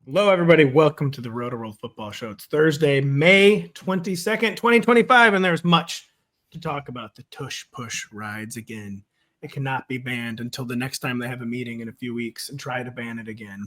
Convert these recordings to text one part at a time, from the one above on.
Hello, everybody. Welcome to the Rotoworld Football Show. It's Thursday, May 22nd, 2025, and there's much to talk about. The tush push rides again. It cannot be banned until the next time they have a meeting in a few weeks and try to ban it again.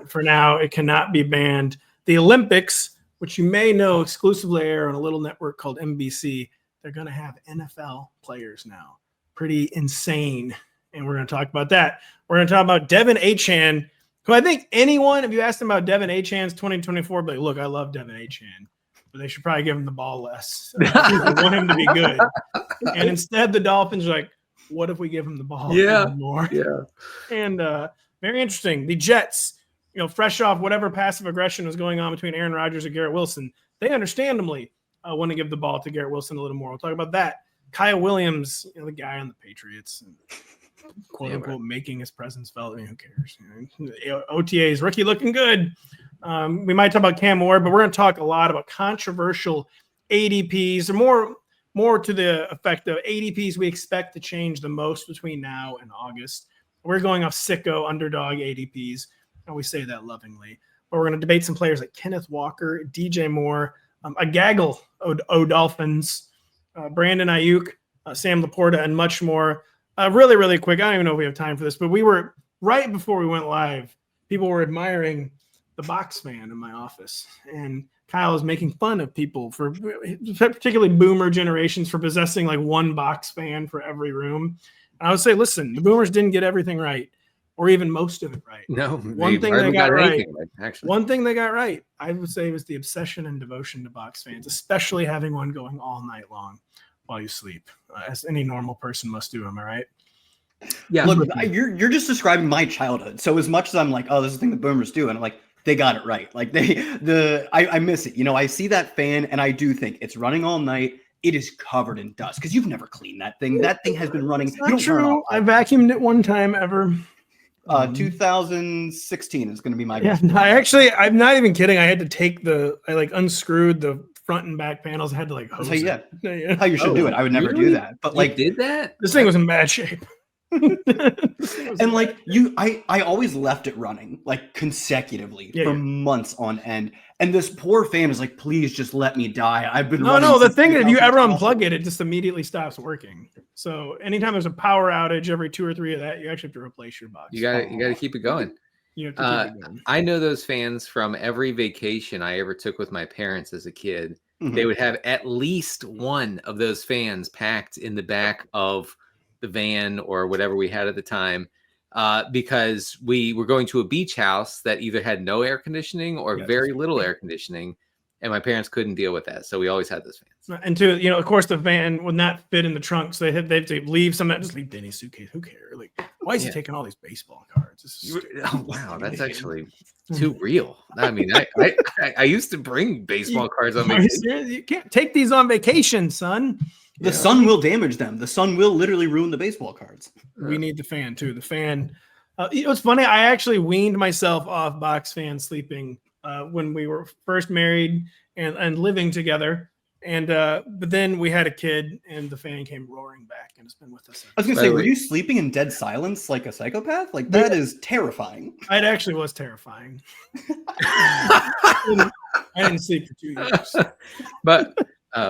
For now, it cannot be banned. The Olympics, which you may know exclusively air on a little network called NBC, they're going to have NFL players now. Pretty insane. And we're going to talk about that. We're going to talk about Devin Achane, who I think anyone, if you asked them about Devin Achane's 2024, be like, look, I love Devin Achane, but they should probably give him the ball less. They want him to be good. And instead, the Dolphins are like, what if we give him the ball more? Yeah. And very interesting. The Jets, fresh off whatever passive aggression was going on between Aaron Rodgers and Garrett Wilson, they understandably want to give the ball to Garrett Wilson a little more. We'll talk about that. Kyle Williams, the guy on the Patriots, quote unquote, making his presence felt. Who cares? OTAs, rookie looking good. We might talk about Cam Ward, but we're going to talk a lot about controversial ADPs, or more to the effect of ADPs we expect to change the most between now and August. We're going off sicko underdog ADPs, and we say that lovingly. But we're going to debate some players like Kenneth Walker, DJ Moore, a gaggle of Dolphins, Brandon Aiyuk, Sam LaPorta, and much more. Really, really quick. I don't even know if we have time for this, but we were right before we went live. People were admiring the box fan in my office, and Kyle was making fun of people for particularly boomer generations for possessing like one box fan for every room. And I would say, listen, the boomers didn't get everything right, or even most of it right. No, one thing they got right. One thing they got right, I would say, was the obsession and devotion to box fans, especially having one going all night long while you sleep, as any normal person must do. Am I right? Yeah. Look, you're just describing my childhood. So as much as I'm like, oh, this is the thing the boomers do, and I'm like, they got it right. Like I miss it. I see that fan, and I do think it's running all night. It is covered in dust because you've never cleaned that thing. That thing has been running. It's not true. I vacuumed it one time ever. 2016 is going to be my guess. I'm not even kidding. I had to I unscrewed the front and back panels. I had to hose it. How you should do it. I would never do that. But did that? This thing was in bad shape. And I always left it running consecutively for months on end. And this poor fan is like, please just let me die. I've been No, the thing is, if you ever unplug it, it just immediately stops working. So anytime there's a power outage, every 2 or 3 of that, you actually have to replace your box. You got to keep it going. You have to keep it going. I know those fans from every vacation I ever took with my parents as a kid. Mm-hmm. They would have at least one of those fans packed in the back of the van or whatever we had at the time, because we were going to a beach house that either had no air conditioning or very little air conditioning, and my parents couldn't deal with that, so we always had those fans. And of course, the van would not fit in the trunk, so they have to leave some. Just leave Denny's suitcase. Who cares? Why is he taking all these baseball cards? Oh wow, that's actually too real. I mean, I used to bring baseball cards on vacation. You can't take these on vacation, son. The sun will damage them. The sun will literally ruin the baseball cards. We need the fan too. The fan. It's funny. I actually weaned myself off box fan sleeping when we were first married and living together. And but then we had a kid, and the fan came roaring back, and it's been with us. I was gonna say, were you sleeping in dead silence like a psychopath? That is terrifying. It actually was terrifying. I didn't sleep for 2 years. But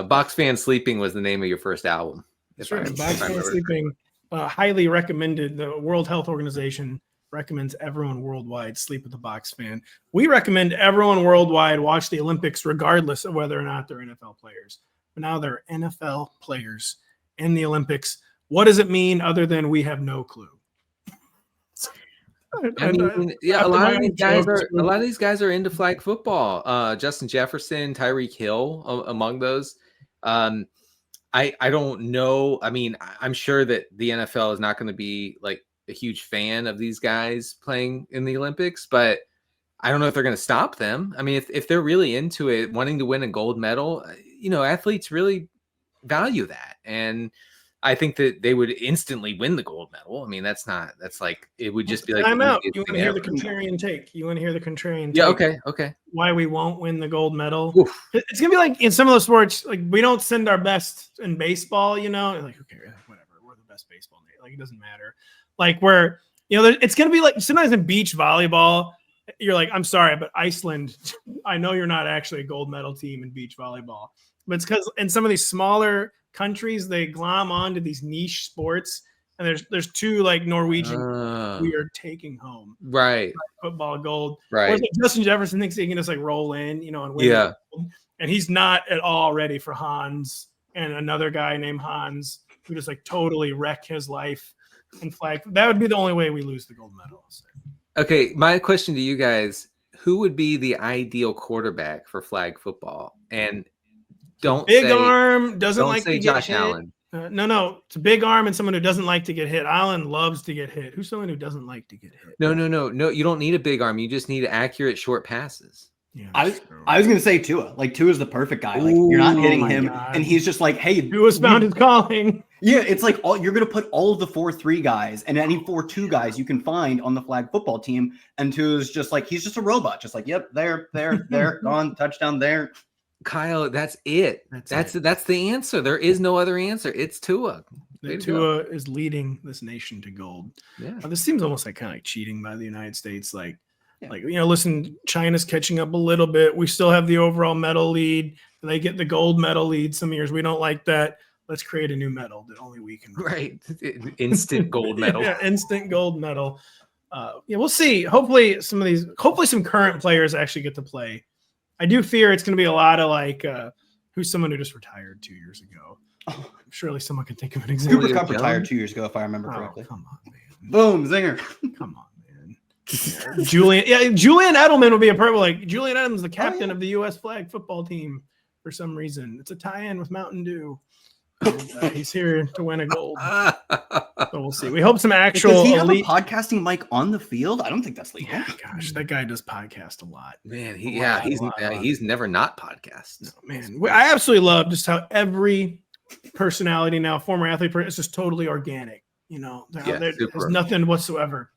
Box Fan Sleeping was the name of your first album. Sure. Box Fan Sleeping, highly recommended. The World Health Organization recommends everyone worldwide sleep with a box fan. We recommend everyone worldwide watch the Olympics regardless of whether or not they're NFL players. But now they're NFL players in the Olympics. What does it mean other than we have no clue? I mean, a lot of these guys are into flag football. Justin Jefferson, Tyreek Hill, among those. I don't know. I mean, I'm sure that the NFL is not going to be a huge fan of these guys playing in the Olympics, but I don't know if they're going to stop them. I mean, if they're really into it, wanting to win a gold medal, athletes really value that. And I think that they would instantly win the gold medal. I mean, it would just be like, time out. You want to hear the contrarian take? Yeah. Okay. Why we won't win the gold medal? Oof. It's going to be like in some of those sports, we don't send our best in baseball, who cares? Whatever. We're the best baseball. It doesn't matter. It's going to be like sometimes in beach volleyball, you're like, I'm sorry, but Iceland, I know you're not actually a gold medal team in beach volleyball, but it's because in some of these smaller countries, they glom onto these niche sports. And there's two like Norwegian we are taking home. Right. Football gold. Right. Like Justin Jefferson thinks he can just like roll in, and win. Yeah. And he's not at all ready for Hans and another guy named Hans who just like totally wreck his life and flag. That would be the only way we lose the gold medal. Okay. My question to you guys, who would be the ideal quarterback for flag football? And don't big say, arm, doesn't don't like say to Josh get hit. Allen. No. It's a big arm and someone who doesn't like to get hit. Allen loves to get hit. Who's someone who doesn't like to get hit? No. You don't need a big arm. You just need accurate short passes. Yeah, I was gonna say Tua. Like Tua's the perfect guy. Like you're not hitting him, and he's just like, hey, Tua's found his calling. Yeah, it's like you're gonna put all of the 4-3 guys and any 4-2 guys you can find on the flag football team, and Tua's just like he's just a robot, just like yep, there, gone, touchdown there. Kyle, that's it. That's the answer. There is no other answer. It's Tua. Tua is leading this nation to gold. Yeah. This seems almost like kind of like cheating by the United States. Listen, China's catching up a little bit. We still have the overall medal lead. They get the gold medal lead some years. We don't like that. Let's create a new medal that only we can. Right. Instant gold medal. Yeah, instant gold medal. We'll see. Hopefully some current players actually get to play. I do fear it's going to be a lot of like who's someone who just retired 2 years ago. Oh, surely someone can think of an example. Cooper Kupp retired 2 years ago, if I remember correctly. Come on, man. Boom, zinger. Come on, man. Julian Edelman would be a perfect. Like Julian Edelman's the captain of the U.S. flag football team for some reason. It's a tie-in with Mountain Dew. He's here to win a gold. So we'll see. We hope some actual. Does he have a podcasting mic on the field? I don't think that's legal. Oh, gosh, that guy does podcast a lot. Man, he's never not podcast. No, man, I absolutely love just how every personality now, former athlete, is just totally organic. There's nothing whatsoever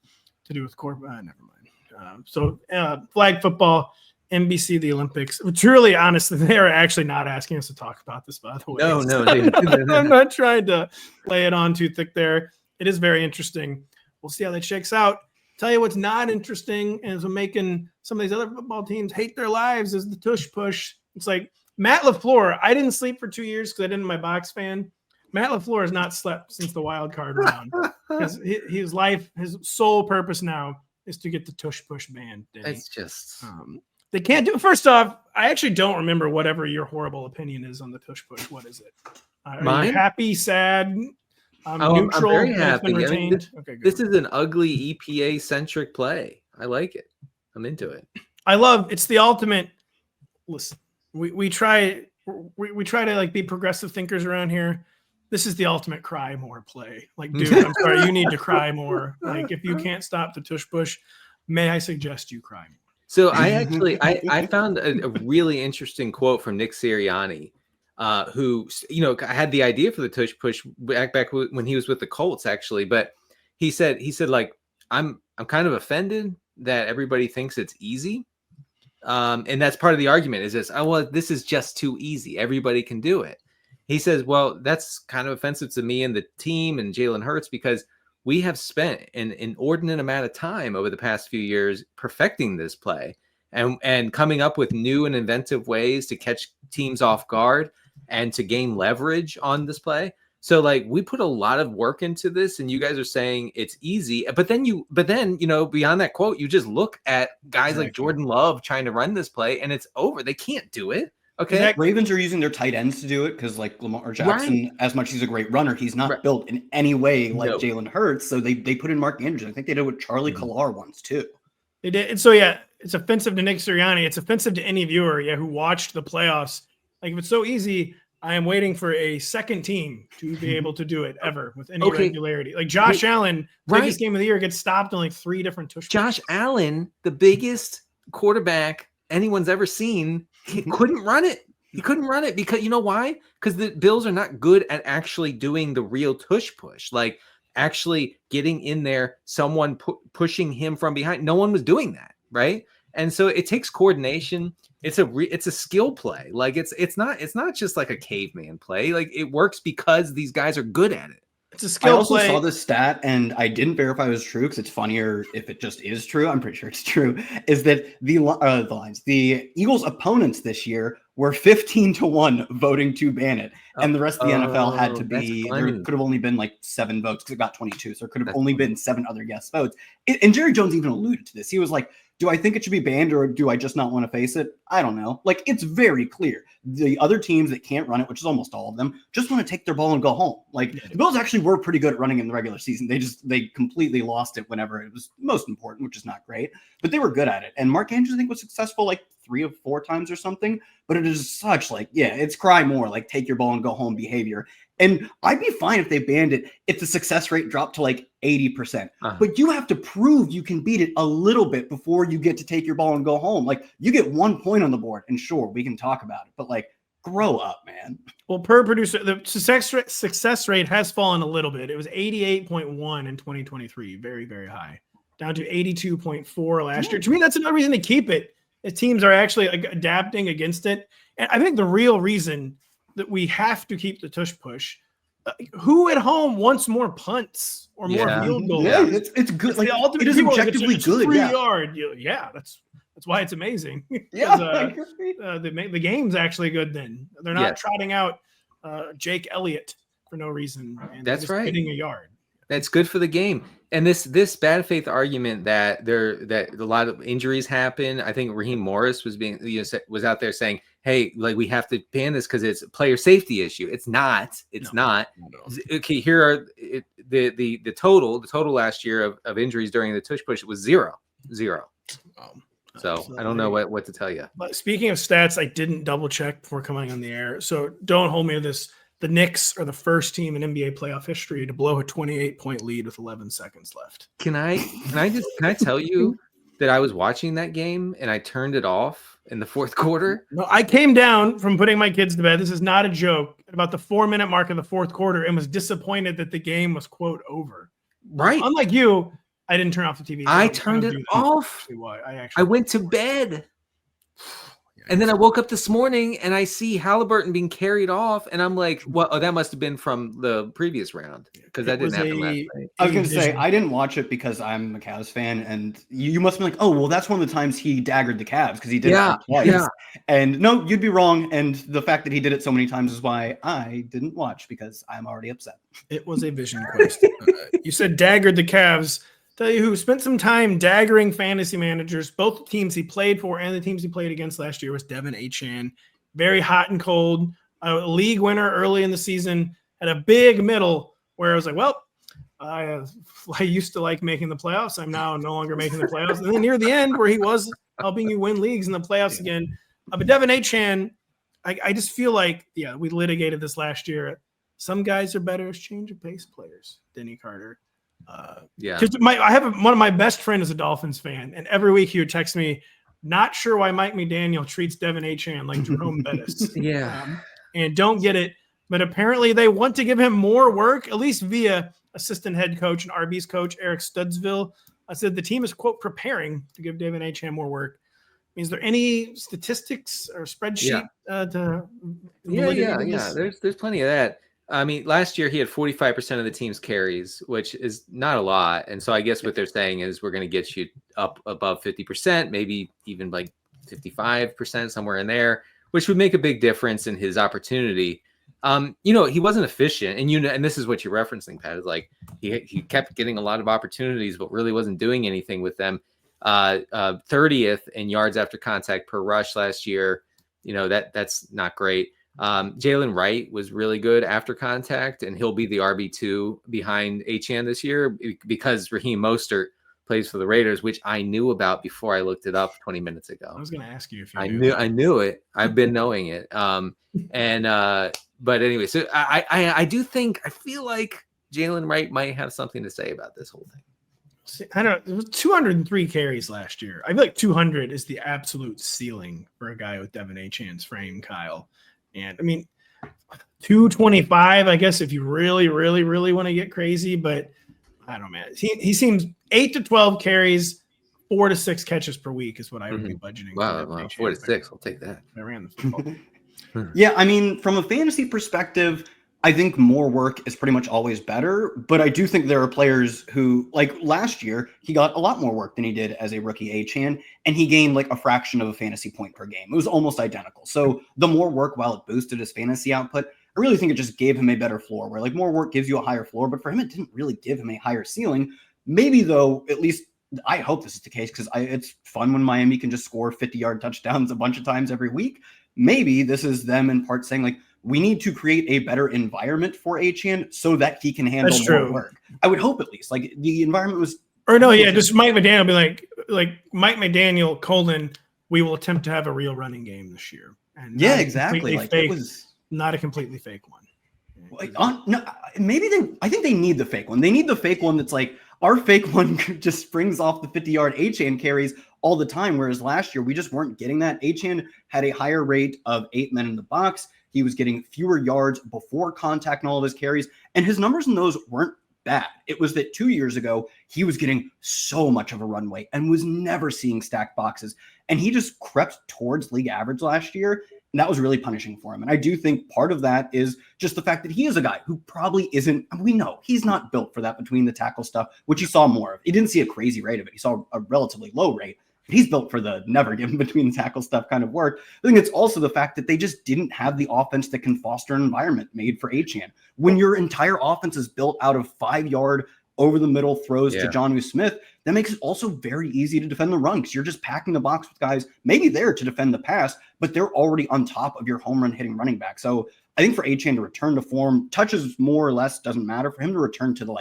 to do with corporate. Never mind. Flag football. NBC, the Olympics. Truly, honestly, they are actually not asking us to talk about this, by the way. No. I'm not trying to lay it on too thick there. It is very interesting. We'll see how that shakes out. Tell you what's not interesting and is making some of these other football teams hate their lives is the tush push. It's like Matt LaFleur. I didn't sleep for 2 years because I didn't my box fan. Matt LaFleur has not slept since the wild card round. Because his sole purpose now is to get the tush push banned. It's just... They can't do it. First off, I actually don't remember whatever your horrible opinion is on the tush push. What is it? Mine? Happy, sad, neutral? I'm very happy. This is an ugly EPA-centric play. I like it. I'm into it. It's the ultimate. Listen, we try to like be progressive thinkers around here. This is the ultimate cry more play. Like, dude, I'm sorry, you need to cry more. Like, if you can't stop the tush push, may I suggest you cry more? So I found a really interesting quote from Nick Sirianni, who had the idea for the tush push back when he was with the Colts, actually. But he said like I'm kind of offended that everybody thinks it's easy, and that's part of the argument is this is just too easy. Everybody can do it. He says, well, that's kind of offensive to me and the team and Jalen Hurts because we have spent an inordinate amount of time over the past few years perfecting this play and coming up with new and inventive ways to catch teams off guard and to gain leverage on this play. So like we put a lot of work into this and you guys are saying it's easy, but then beyond that quote, you just look at guys like Jordan Love trying to run this play and it's over. They can't do it. Okay. Ravens are using their tight ends to do it because like Lamar Jackson, as much as he's a great runner, he's not built in any way like Jalen Hurts. So they put in Mark Andrews. I think they did with Charlie Collar once too. They did. And so, yeah, it's offensive to Nick Sirianni. It's offensive to any viewer, who watched the playoffs. Like if it's so easy, I am waiting for a second team to be able to do it ever with any regularity. Like Josh Allen, biggest game of the year, gets stopped in like 3 different tush. Josh Allen, the biggest quarterback anyone's ever seen, he couldn't run it. He couldn't run it because you know why? Because the Bills are not good at actually doing the real tush push, like actually getting in there, someone pushing him from behind. No one was doing that, right? And so it takes coordination. It's a skill play. Like it's not just like a caveman play. Like it works because these guys are good at it. It's a skill I also play. saw this stat, and I didn't verify it was true because it's funnier if it just is true. I'm pretty sure it's true. Is that the Eagles' opponents this year were 15-1 voting to ban it, and the rest of the NFL had to be. There could have only been like 7 votes because it got 22, so there could have only been 7 other guest votes. And Jerry Jones even alluded to this. He was like, "Do I think it should be banned, or do I just not want to face it? I don't know." Like, it's very clear. The other teams that can't run it, which is almost all of them, just want to take their ball and go home. Like, the Bills actually were pretty good at running in the regular season. They completely lost it whenever it was most important, which is not great, but they were good at it. And Mark Andrews, I think, was successful like 3 or 4 times or something. But it is such like, it's cry more, like take your ball and go home behavior. And I'd be fine if they banned it if the success rate dropped to like 80%. But you have to prove you can beat it a little bit before you get to take your ball and go home. Like, you get 1 point on the board, and sure, we can talk about it, but like, grow up, man. Well, per producer, the success rate has fallen a little bit. It was 88.1 in 2023, very, very high, down to 82.4 last year. To me, that's another reason to keep it. The teams are actually adapting against it. And I think the real reason that we have to keep the tush push, who at home wants more punts or more field goals? Yeah, it's good. It's like, the ultimate. it is objectively good. 3 yard. Yeah, that's why it's amazing. The game's actually good. Then they're not trotting out Jake Elliott for no reason. And that's right. Hitting a yard. That's good for the game. And this bad faith argument that a lot of injuries happen. I think Raheem Morris was out there saying, "Hey, like, we have to ban this because it's a player safety issue." It's not. It's not. No. Okay, here are the total last year of injuries during the tush push was zero. So I don't know what to tell you. But speaking of stats, I didn't double check before coming on the air, so don't hold me to this. The Knicks are the first team in NBA playoff history to blow a 28-point lead with 11 seconds left. Can I tell you that I was watching that game and I turned it off in the fourth quarter? No, I came down from putting my kids to bed. This is not a joke. At about the 4-minute mark of the fourth quarter, and was disappointed that the game was quote over. Right. Unlike you, I didn't turn off the TV. I turned it off. I went to bed. And then I woke up this morning and I see Halliburton being carried off, and I'm like, "Well, that must have been from the previous round because that didn't happen last night." I was going to say I didn't watch it because I'm a Cavs fan, and you must be like, "Oh, well, that's one of the times he daggered the Cavs because he did it twice." Yeah. And no, you'd be wrong. And the fact that he did it so many times is why I didn't watch, because I'm already upset. It was a vision quest. You said daggered the Cavs. Tell you who spent some time daggering fantasy managers. Both teams he played for and the teams he played against last year was Devin Achane. Very hot and cold. A league winner early in the season. Had a big middle where I was like, well, I used to like making the playoffs. I'm now no longer making the playoffs. And then near the end where he was helping you win leagues in the playoffs again. But Devin Achane, I just feel like, we litigated this last year. Some guys are better as change of pace players. Denny Carter. Because I have one of my best friends is a Dolphins fan, and every week he would text me, not sure why Mike McDaniel treats Devin Achane like Jerome Bettis. And don't get it, but apparently they want to give him more work, at least via assistant head coach and RB's coach Eric Studsville. I said the team is quote preparing to give Devin Achane more work. Is there any statistics or spreadsheet? There's plenty of that. I mean, last year he had 45% of the team's carries, which is not a lot. And so I guess what they're saying is we're going to get you up above 50%, maybe even like 55%, somewhere in there, which would make a big difference in his opportunity. He wasn't efficient. And this is what you're referencing, Pat, is like he kept getting a lot of opportunities, but really wasn't doing anything with them. 30th in yards after contact per rush last year. That's not great. Jalen Wright was really good after contact, and he'll be the RB2 behind Achane this year because Raheem Mostert plays for the Raiders, which I knew about before I looked it up 20 minutes ago. I was going to ask you if you I knew it. I've been knowing it. But anyway, so I feel like Jalen Wright might have something to say about this whole thing. See, I don't know. It was 203 carries last year. I feel like 200 is the absolute ceiling for a guy with Devin Achane's frame, Kyle. And I mean, 225, I guess, if you really, really, really want to get crazy, but I don't know, man. He seems 8 to 12 carries, 4 to 6 catches per week is what I would be budgeting. Wow, 4 to 6. I'll take that. I ran the football. Yeah, I mean, from a fantasy perspective, I think more work is pretty much always better, but I do think there are players who, like last year, he got a lot more work than he did as a rookie Achane, and he gained like a fraction of a fantasy point per game. It was almost identical. So the more work, while it boosted his fantasy output, I really think it just gave him a better floor, where like more work gives you a higher floor, but for him, it didn't really give him a higher ceiling. Maybe though, at least I hope this is the case, because it's fun when Miami can just score 50-yard touchdowns a bunch of times every week. Maybe this is them in part saying like, we need to create a better environment for Achane so that he can handle more work. I would hope at least. Like the environment was. Or no, yeah, just Mike McDaniel be like Mike McDaniel : we will attempt to have a real running game this year. And yeah, exactly. Like fake, it was not a completely fake one. Like, no, maybe I think they need the fake one. They need the fake one that's like our fake one just springs off the 50-yard Achane carries all the time. Whereas last year we just weren't getting that. Achane had a higher rate of 8 men in the box. He was getting fewer yards before contact in all of his carries, and his numbers in those weren't bad. It was that 2 years ago, he was getting so much of a runway and was never seeing stacked boxes. And he just crept towards league average last year. And that was really punishing for him. And I do think part of that is just the fact that he is a guy who probably isn't, we know he's not built for that between the tackle stuff, which he saw more of. He didn't see a crazy rate of it. He saw a relatively low rate. He's built for the never give him between the tackle stuff kind of work. I think it's also the fact that they just didn't have the offense that can foster an environment made for Achane. When your entire offense is built out of 5-yard over the middle throws to Jonnu Smith, that makes it also very easy to defend the run, because you're just packing the box with guys maybe there to defend the pass, but they're already on top of your home run hitting running back. So I think for Achane to return to form, touches more or less doesn't matter. For him to return to the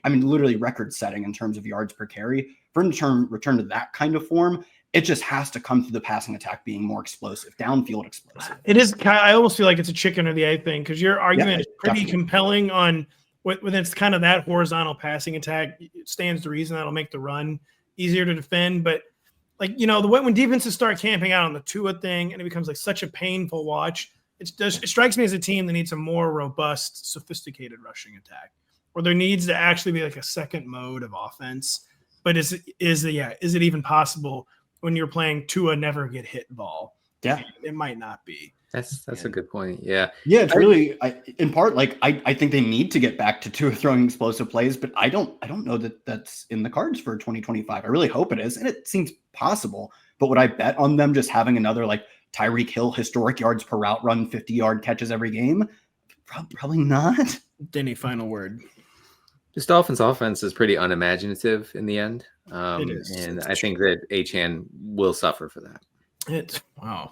literally record setting in terms of yards per carry, for him to return to that kind of form, it just has to come through the passing attack being more explosive, downfield explosive. It is. I almost feel like it's a chicken or the egg thing, because your argument is pretty compelling on when it's kind of that horizontal passing attack. It stands to reason that'll make the run easier to defend. But when defenses start camping out on the Tua thing, and it becomes like such a painful watch, it strikes me as a team that needs a more robust, sophisticated rushing attack, where there needs to actually be like a second mode of offense. But is it even possible when you're playing Tua never get hit ball? Yeah, it might not be. That's a good point. Yeah. It's really in part I think they need to get back to Tua throwing explosive plays, but I don't know that that's in the cards for 2025. I really hope it is, and it seems possible. But would I bet on them just having another like Tyreek Hill historic yards per route run, 50-yard catches every game? Probably not. Denny, final word. This Dolphins offense is pretty unimaginative in the end. It is. And I think that Achane will suffer for that. Wow.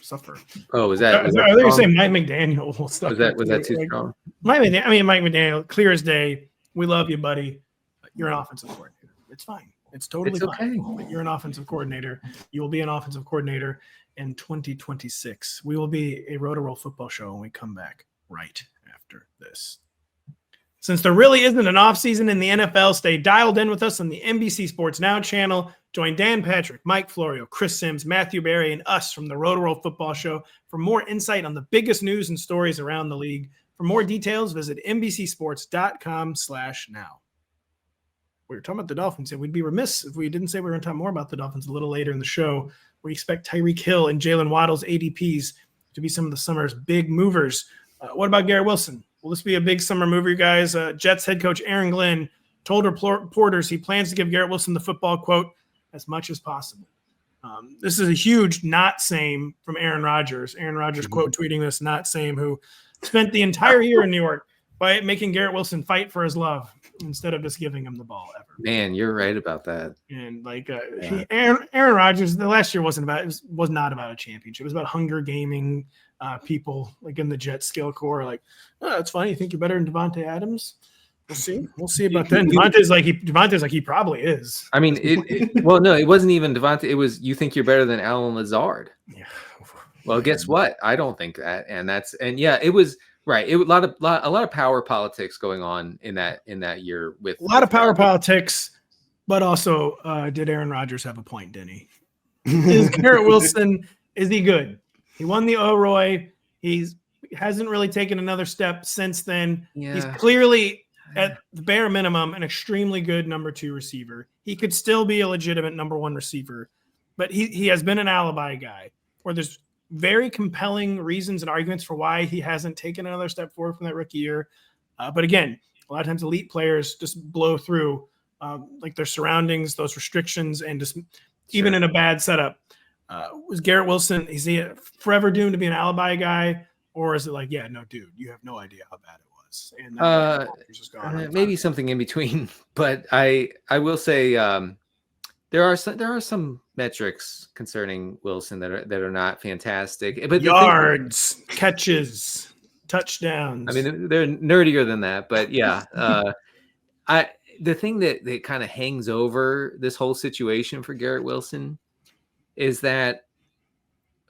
Suffer. Oh, was that? I think you're saying Mike McDaniel will suffer. Was that too strong? Mike McDaniel, clear as day. We love you, buddy. You're an offensive coordinator. It's fine. It's totally fine. Okay. But you're an offensive coordinator. You will be an offensive coordinator in 2026. We will be a Rotoworld football show when we come back right after this. Since there really isn't an offseason in the NFL, stay dialed in with us on the NBC Sports Now channel. Join Dan Patrick, Mike Florio, Chris Sims, Matthew Berry, and us from the Rotoworld Football Show for more insight on the biggest news and stories around the league. For more details, visit NBCSports.com/now. We were talking about the Dolphins, and we'd be remiss if we didn't say we were going to talk more about the Dolphins a little later in the show. We expect Tyreek Hill and Jalen Waddle's ADPs to be some of the summer's big movers. What about Garrett Wilson? Will this be a big summer mover, you guys? Jets head coach Aaron Glenn told reporters he plans to give Garrett Wilson the football, quote, as much as possible. This is a huge not same from Aaron Rodgers. Aaron Rodgers, quote, tweeting this, not same, who spent the entire year in New York by making Garrett Wilson fight for his love instead of just giving him the ball ever. Man, you're right about that. And Aaron Rodgers, the last year was not about a championship. It was about hunger gaming people like in the Jets skill core. Like, oh, that's funny. You think you're better than Devontae Adams? We'll see about that. Devontae's like he probably is. I mean, it wasn't even Devontae. It was, you think you're better than Alan Lazard. Yeah. Well, guess what? I don't think that. It was right. It was a lot of power politics going on in that year with a lot of power politics, but also did Aaron Rodgers have a point, Denny? Is Garrett Wilson, is he good? He won the O'Roy. He hasn't really taken another step since then. Yeah. He's clearly, at the bare minimum, an extremely good number 2 receiver. He could still be a legitimate number 1 receiver, but he has been an alibi guy where there's very compelling reasons and arguments for why he hasn't taken another step forward from that rookie year. But again, a lot of times elite players just blow through like their surroundings, those restrictions, and just even in a bad setup. Was Garrett Wilson, is he forever doomed to be an alibi guy? Or is it like, yeah, no, dude, you have no idea how bad it was. And maybe something in between. But I will say there are some metrics concerning Wilson that are not fantastic. But yards, catches, touchdowns. I mean, they're nerdier than that, but yeah. The thing that kind of hangs over this whole situation for Garrett Wilson is that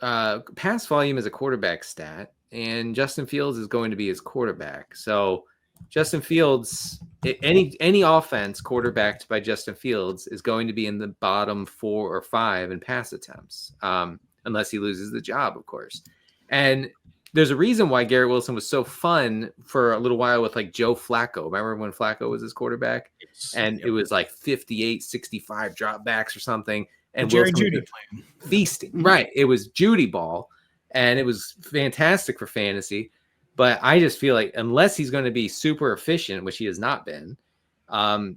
pass volume is a quarterback stat, and Justin Fields is going to be his quarterback. So Justin Fields, any offense quarterbacked by Justin Fields is going to be in the bottom 4 or 5 in pass attempts, unless he loses the job, of course. And there's a reason why Garrett Wilson was so fun for a little while with like Joe Flacco. Remember when Flacco was his quarterback? Yes. And it was like 58, 65 dropbacks or something. And Jerry Jeudy playing. Feasting. Right. It was Jeudy ball. And it was fantastic for fantasy. But I just feel like unless he's going to be super efficient, which he has not been, I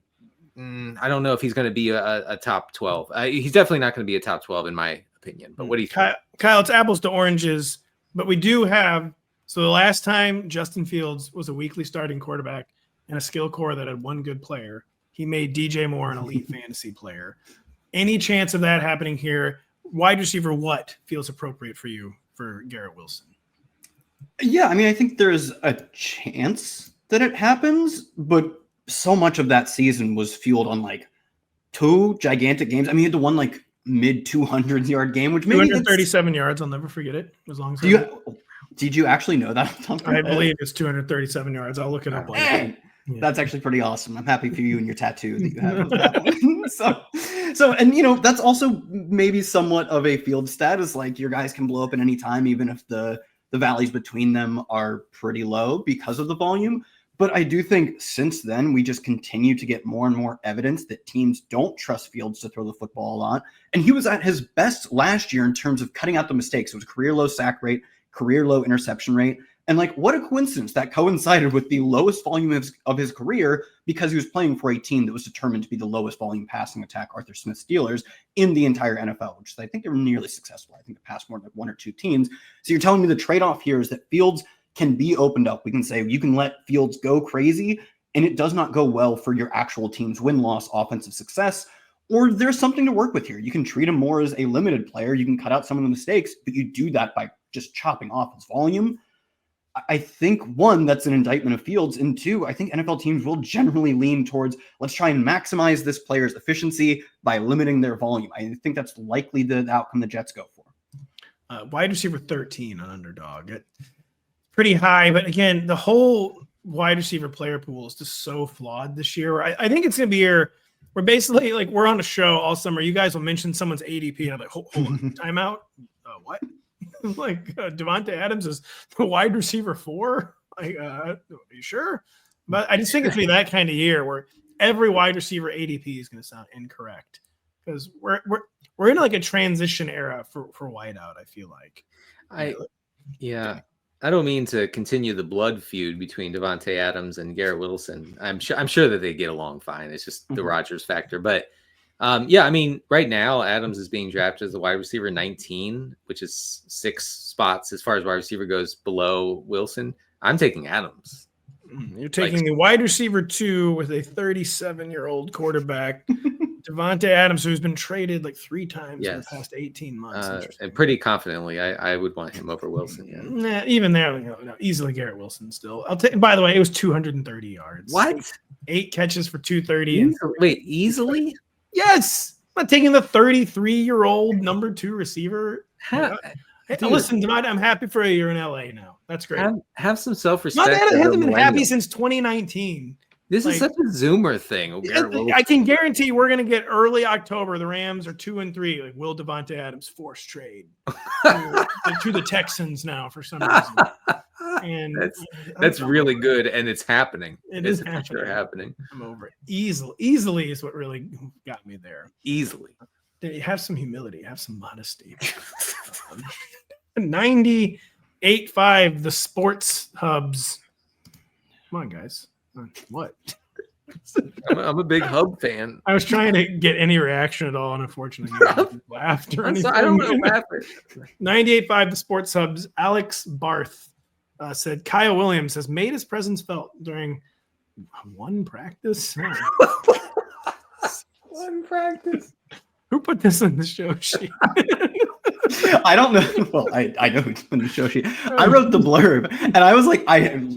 don't know if he's going to be a top 12. He's definitely not going to be a top 12 in my opinion. But what do you think? Kyle, it's apples to oranges. But we do have – so the last time Justin Fields was a weekly starting quarterback in a skill core that had one good player, he made DJ Moore an elite fantasy player. Any chance of that happening here? Wide receiver, what feels appropriate for you for Garrett Wilson? Yeah, I mean, I think there's a chance that it happens, but so much of that season was fueled on like 2 gigantic games. I mean, he had the one like mid 200 yard game, which maybe 237 yards. I'll never forget it. As long as did you actually know that? I believe it's 237 yards. I'll look it up. Yeah. That's actually pretty awesome. I'm happy for you and your tattoo that you have. That so, and you know, that's also maybe somewhat of a field stat is like your guys can blow up at any time, even if the valleys between them are pretty low because of the volume. But I do think since then, we just continue to get more and more evidence that teams don't trust Fields to throw the football a lot. And he was at his best last year in terms of cutting out the mistakes. It was career low sack rate, career low interception rate. And like, what a coincidence that coincided with the lowest volume of his career because he was playing for a team that was determined to be the lowest volume passing attack, Arthur Smith Steelers, in the entire NFL, which I think they were nearly successful. I think they passed more than 1 or 2 teams. So you're telling me the trade-off here is that Fields can be opened up. We can say you can let Fields go crazy and it does not go well for your actual team's win-loss offensive success, or there's something to work with here. You can treat him more as a limited player. You can cut out some of the mistakes, but you do that by just chopping off his volume. I think 1, that's an indictment of Fields, and 2, I think NFL teams will generally lean towards let's try and maximize this player's efficiency by limiting their volume. I think that's likely the outcome the Jets go for. Wide receiver 13 on Underdog. Pretty high, but again, the whole wide receiver player pool is just so flawed this year. I think it's going to be here. We're basically like we're on a show all summer. You guys will mention someone's ADP, and I'm like, hold on, timeout. What? Like Davante Adams is the wide receiver 4. Like, are you sure? But I just think it's be that kind of year where every wide receiver ADP is going to sound incorrect because we're in like a transition era for wideout. I feel like. I don't mean to continue the blood feud between Davante Adams and Garrett Wilson. I'm sure that they get along fine. It's just the Rodgers factor. But I mean, right now Adams is being drafted as a wide receiver 19, which is 6 spots as far as wide receiver goes below Wilson. I'm taking Adams. You're taking the wide receiver 2 with a 37-year-old quarterback. Davante Adams, who's been traded like 3 times in the past 18 months. And pretty confidently, I would want him over Wilson. Yeah. Nah, even there, no, easily Garrett Wilson still. I'll take. By the way, it was 230 yards. What? 8 catches for 230. Wait, easily? Yes. I'm not taking the 33-year-old number 2 receiver. Listen, Davante, I'm happy for you. You're in LA now. That's great. Have some self-respect. I haven't been happy since 2019. This is such a Zoomer thing. I can guarantee we're going to get early October. The Rams are 2-3. Like, will Davante Adams force trade to the Texans now for some reason? And that's really good, and it's happening. It is happening. I'm over it. Easily is what really got me there. Easily. Have some humility. Have some modesty. 98.5, the sports hubs. Come on, guys. What? I'm a big hub fan. I was trying to get any reaction at all, and unfortunately, you laughed or anything. I don't know. 98.5, the sports hubs. Alex Barth said Kyle Williams has made his presence felt during one practice. One practice. Who put this in the show sheet? I don't know. Well, I know who's in the show sheet. I wrote the blurb, and I was like,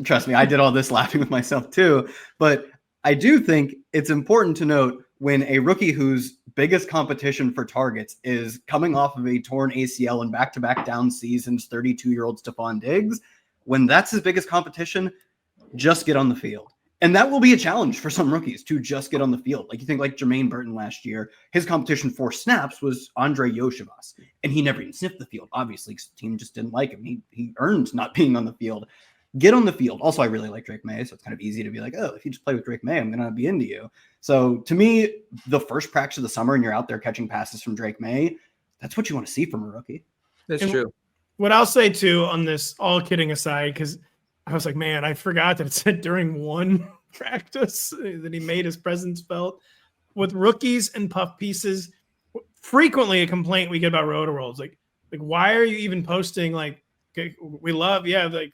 trust me, I did all this laughing with myself too. But I do think it's important to note when a rookie whose biggest competition for targets is coming off of a torn ACL and back-to-back down seasons, 32-year-old Stefon Diggs, when that's his biggest competition, just get on the field. And that will be a challenge for some rookies to just get on the field. Like you think like Jermaine Burton last year, his competition for snaps was Andre Yoshivas, and he never even sniffed the field, obviously, because the team just didn't like him. He earned not being on the field. Get on the field. Also, I really like Drake May, so it's kind of easy to be like, oh, if you just play with Drake May, I'm going to be into you. So to me, the first practice of the summer and you're out there catching passes from Drake May, that's what you want to see from a rookie. That's true. What I'll say, too, on this, all kidding aside, because I was like, man, I forgot that it said during one practice that he made his presence felt. With rookies and puff pieces, frequently a complaint we get about Rotoworld is like, why are you even posting, like, okay, we love that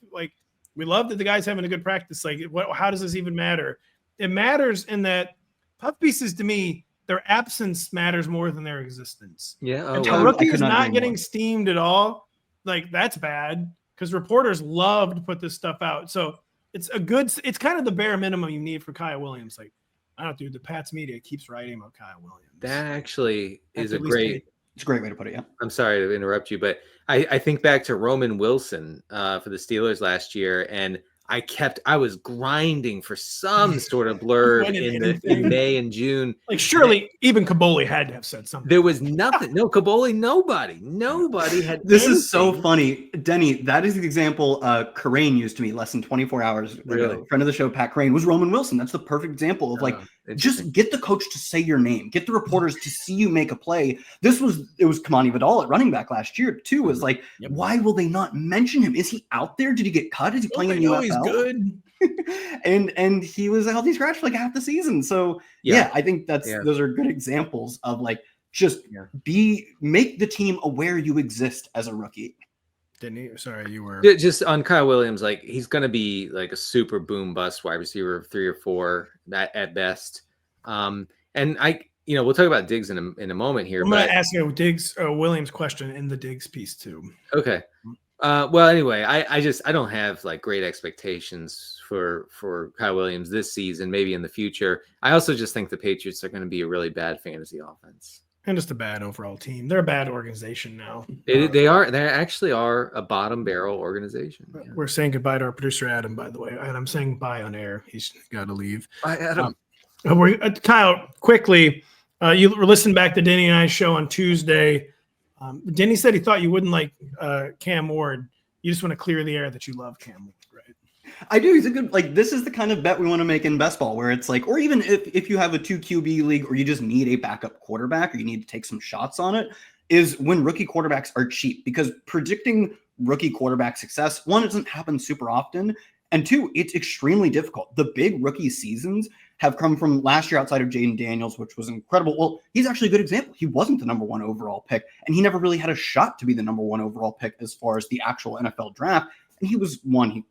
the guy's having a good practice. Like, how does this even matter? It matters in that puff pieces, to me, their absence matters more than their existence. Yeah. And a rookie is not getting steamed at all. Like, that's bad because reporters love to put this stuff out. So it's kind of the bare minimum you need for Kyle Williams. Like, I don't know, dude, the Pats media keeps writing about Kyle Williams. That actually is it's a great way to put it. Yeah. I'm sorry to interrupt you, but I think back to Roman Wilson for the Steelers last year, and I was grinding for some sort of blurb in May and June. Like, surely even Kaboli had to have said something. There was nothing. No, Kaboli, nobody had. This anything. is so funny. Denny, that is the example Carane used to me less than 24 hours ago. Friend of the show, Pat Carane, was Roman Wilson. That's the perfect example of just get the coach to say your name, get the reporters to see you make a play. It was Kamani Vidal at running back last year too. Was like, why will they not mention him? Is he out there? Did he get cut? Is he playing in the NFL? He's good. and he was a healthy scratch for like half the season. So I think those are good examples of like make the team aware you exist as a rookie. Sorry, you were just on Kyle Williams. Like, he's going to be like a super boom bust wide receiver of 3 or 4 at best. And we'll talk about Diggs in a moment here. I'm going to ask you a Williams question in the Diggs piece too. Okay. Well, anyway, I don't have like great expectations for Kyle Williams this season, maybe in the future. I also just think the Patriots are going to be a really bad fantasy offense. And just a bad overall team. They're a bad organization now. They actually are a bottom barrel organization. Yeah. We're saying goodbye to our producer, Adam, by the way. And I'm saying bye on air. He's got to leave. Bye, Adam. Kyle, quickly, you listened back to Denny and I's show on Tuesday. Denny said he thought you wouldn't like Cam Ward. You just want to clear the air that you love Cam Ward, right? I do. He's a good, this is the kind of bet we want to make in best ball where it's like, or even if you have a 2 QB league or you just need a backup quarterback or you need to take some shots on it, is when rookie quarterbacks are cheap, because predicting rookie quarterback success, one, it doesn't happen super often. And 2, it's extremely difficult. The big rookie seasons have come from last year outside of Jaden Daniels, which was incredible. Well, he's actually a good example. He wasn't the number 1 overall pick, and he never really had a shot to be the number 1 overall pick as far as the actual NFL draft. And he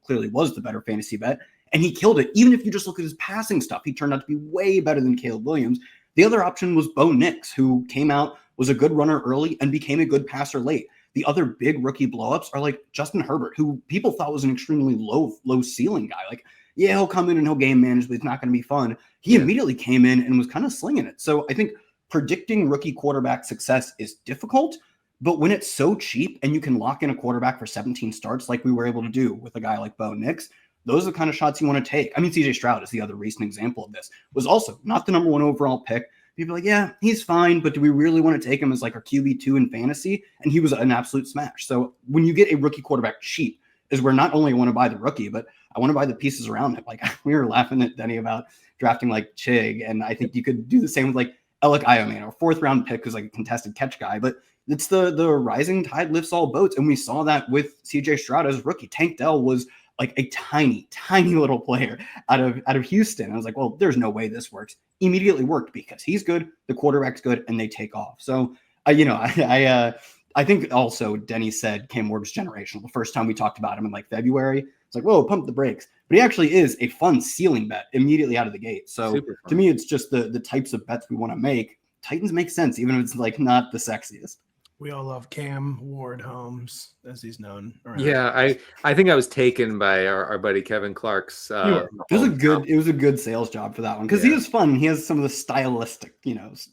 clearly was the better fantasy bet, and he killed it. Even if you just look at his passing stuff, he turned out to be way better than Caleb Williams. The other option was Bo Nix, who came out, was a good runner early, and became a good passer late. The other big rookie blowups are like Justin Herbert, who people thought was an extremely low ceiling guy. Like, yeah, he'll come in and he'll game manage, but it's not going to be fun. He immediately came in and was kind of slinging it. So I think predicting rookie quarterback success is difficult, but when it's so cheap and you can lock in a quarterback for 17 starts like we were able to do with a guy like Bo Nix, those are the kind of shots you want to take. I mean, CJ Stroud is the other recent example of this. Was also not the number 1 overall pick. People are like, yeah, he's fine, but do we really want to take him as like our QB2 in fantasy? And he was an absolute smash. So when you get a rookie quarterback cheap is where not only I want to buy the rookie, but I want to buy the pieces around it. Like, we were laughing at Denny about drafting like Chig, and I think you could do the same with like Alec Iomane, our 4th round pick, who's like a contested catch guy, but it's the rising tide lifts all boats. And we saw that with CJ Stroud as rookie. Tank Dell was like a tiny little player out of Houston. I was like, well, there's no way this works. Immediately worked because he's good, the quarterback's good, and they take off. So, I think also Denny said Cam Ward's generational. The first time we talked about him in like February, it's like, whoa, pump the brakes. But he actually is a fun ceiling bet immediately out of the gate. So to me, it's just the types of bets we want to make. Titans make sense, even if it's like not the sexiest. We all love Cam Ward Holmes, as he's known. Around. Yeah, I think I was taken by our buddy Kevin Clark's. It was a good sales job for that one because he is fun. He has some of the stylistic,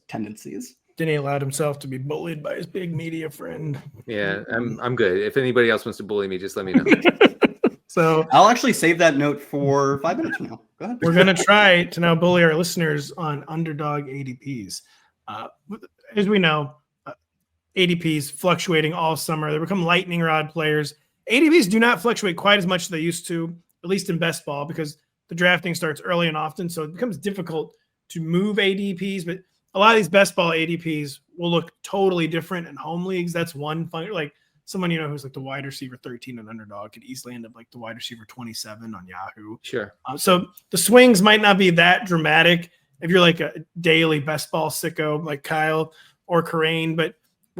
tendencies. Then he allowed himself to be bullied by his big media friend. Yeah, I'm good. If anybody else wants to bully me, just let me know. So I'll actually save that note for 5 minutes from now. Go ahead. We're gonna try to now bully our listeners on underdog ADPs. As we know, ADPs fluctuating all summer. They become lightning rod players. ADPs do not fluctuate quite as much as they used to, at least in best ball, because the drafting starts early and often. So it becomes difficult to move ADPs. But a lot of these best ball ADPs will look totally different in home leagues. That's one fun. Like someone who's like the wide receiver 13 and underdog could easily end up like the wide receiver 27 on Yahoo. Sure. So the swings might not be that dramatic if you're like a daily best ball sicko like Kyle or Corain, but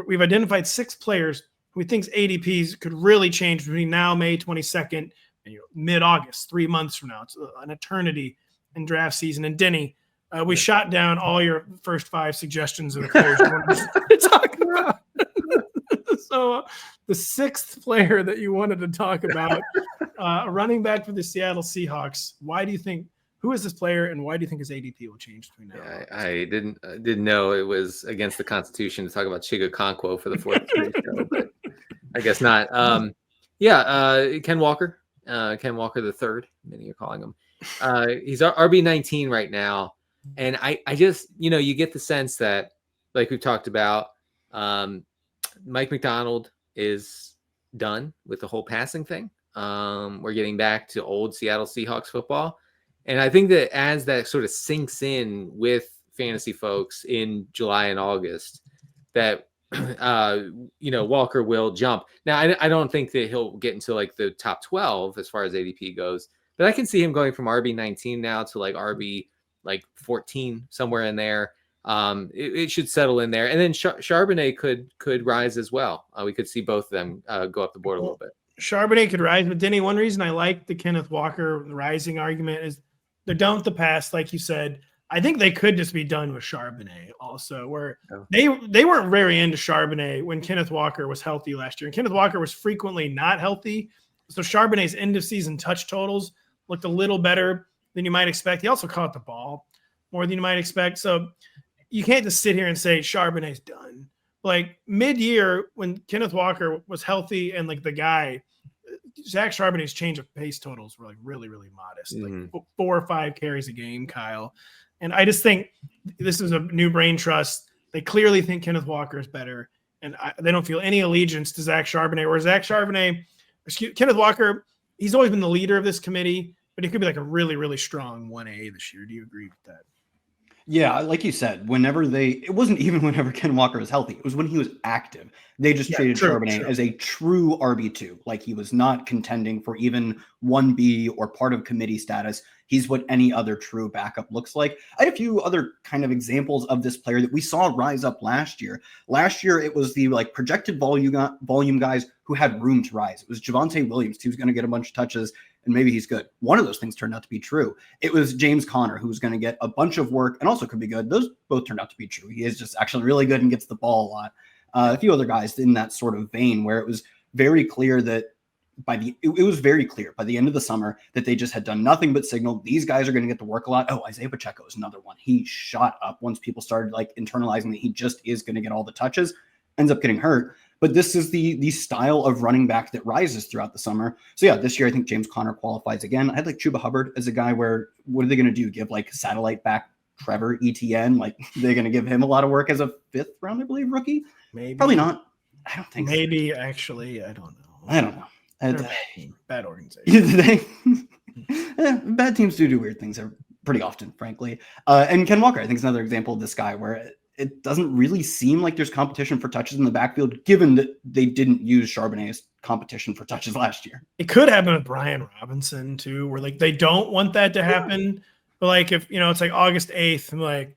we've identified 6 players who we think ADPs could really change between now, May 22nd, and mid-August, 3 months from now. It's an eternity in draft season. And Denny, we shot down all your first 5 suggestions of the players you wanted to talk about. So the 6th player that you wanted to talk about, a running back for the Seattle Seahawks. Who is this player, and why do you think his ADP will change between now? Yeah, I didn't know it was against the Constitution to talk about Chiga Okonkwo for the 4th show, but I guess not. Ken Walker, the third. Many are calling him. He's RB19 right now, and I just you get the sense that, like we've talked about, Mike McDonald is done with the whole passing thing. We're getting back to old Seattle Seahawks football. And I think that as that sort of sinks in with fantasy folks in July and August, that, Walker will jump. Now, I don't think that he'll get into like the top 12 as far as ADP goes, but I can see him going from RB19 now to like RB like 14, somewhere in there. It should settle in there. And then Charbonnet could rise as well. We could see both of them go up the board a little bit. Charbonnet could rise, but Denny, one reason I like the Kenneth Walker rising argument is they're done with the past, like you said. I think they could just be done with Charbonnet also, where they weren't very into Charbonnet when Kenneth Walker was healthy last year. And Kenneth Walker was frequently not healthy. So Charbonnet's end-of-season touch totals looked a little better than you might expect. He also caught the ball more than you might expect. So you can't just sit here and say Charbonnet's done. Like mid-year when Kenneth Walker was healthy and like the guy, Zach Charbonnet's change of pace totals were like really, really modest, like 4 or 5 carries a game, Kyle. And I just think this is a new brain trust. They clearly think Kenneth Walker is better, and they don't feel any allegiance to Zach Charbonnet. Or Kenneth Walker, he's always been the leader of this committee, but he could be like a really, really strong 1A this year. Do you agree with that? Yeah, like you said, it wasn't even whenever Ken Walker was healthy. It was when he was active. They just treated Charbonnet as a true RB2. Like he was not contending for even 1B or part of committee status. He's what any other true backup looks like. I had a few other kind of examples of this player that we saw rise up last year. Last year, it was the like projected volume guys who had room to rise. It was Javonte Williams. He was going to get a bunch of touches, and maybe he's good. One of those things turned out to be true. It was James Conner, who was going to get a bunch of work and also could be good. Those both turned out to be true. He is just actually really good and gets the ball a lot. A few other guys in that sort of vein where it was very clear that it was very clear by the end of the summer that they just had done nothing but signal these guys are going to get to work a lot. Oh, Isaiah Pacheco is another one. He shot up once people started like internalizing that he just is going to get all the touches, ends up getting hurt. But this is the style of running back that rises throughout the summer. So yeah, this year I think James Conner qualifies again. I had like Chuba Hubbard as a guy where what are they going to do? Give like satellite back Trevor Etienne? Like they're going to give him a lot of work as a 5th round, I believe, rookie? Maybe. Probably not. I don't think maybe so. Actually, I don't know. I don't know. Bad organization. Bad teams do weird things pretty often, frankly. And Ken Walker, I think, is another example of this guy where it doesn't really seem like there's competition for touches in the backfield, given that they didn't use Charbonnet's competition for touches last year. It could happen with Brian Robinson too, where like they don't want that to happen. But like if it's like August 8th, I'm like,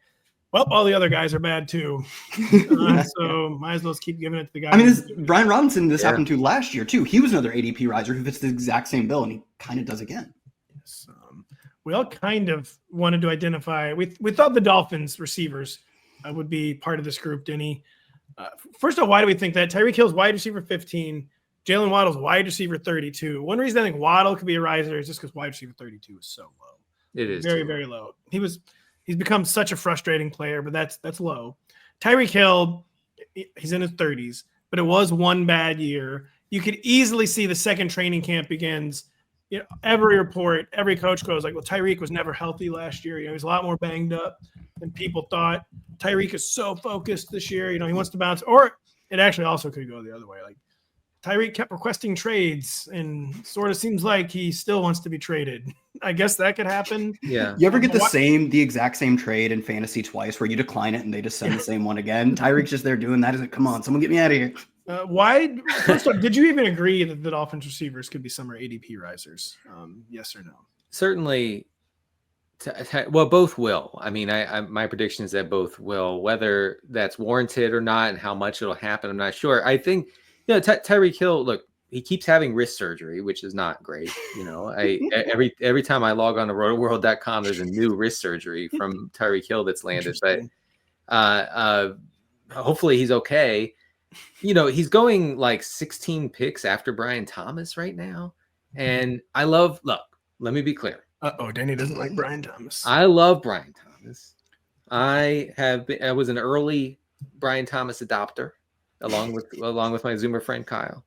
well, all the other guys are bad too. So might as well keep giving it to the guy. I mean, Brian Robinson, this happened to last year too. He was another ADP riser who fits the exact same bill, and he kind of does again. Yes, we all kind of wanted to identify. We thought the Dolphins receivers would be part of this group, Denny. First of all, why do we think that? Tyreek Hill's wide receiver 15. Jalen Waddle's wide receiver 32. One reason I think Waddle could be a riser is just because wide receiver 32 is so low. It is very, very low. He's become such a frustrating player, but that's low. Tyreek Hill, he's in his 30s, but it was one bad year. You could easily see the second training camp begins. Every report, every coach goes like, well, Tyreek was never healthy last year. He was a lot more banged up than people thought. Tyreek is so focused this year. He wants to bounce. Or it actually also could go the other way. Like Tyreek kept requesting trades and sort of seems like he still wants to be traded. I guess that could happen. Yeah. You ever get the exact same trade in fantasy twice where you decline it and they just send the same one again? Tyreek's just there doing that. Is it? Come on, someone get me out of here. First off, did you even agree that the Dolphins receivers could be summer ADP risers? Yes or no? Certainly. Well, both will. I mean, my prediction is that both will. Whether that's warranted or not and how much it'll happen, I'm not sure. I think, Tyreek Hill, look, he keeps having wrist surgery, which is not great. Every time I log on to rotoworld.com, there's a new wrist surgery from Tyreek Hill that's landed. But hopefully he's okay. He's going like 16 picks after Brian Thomas right now. And look, let me be clear. Danny doesn't like Brian Thomas. I love Brian Thomas. I was an early Brian Thomas adopter along with my Zoomer friend Kyle.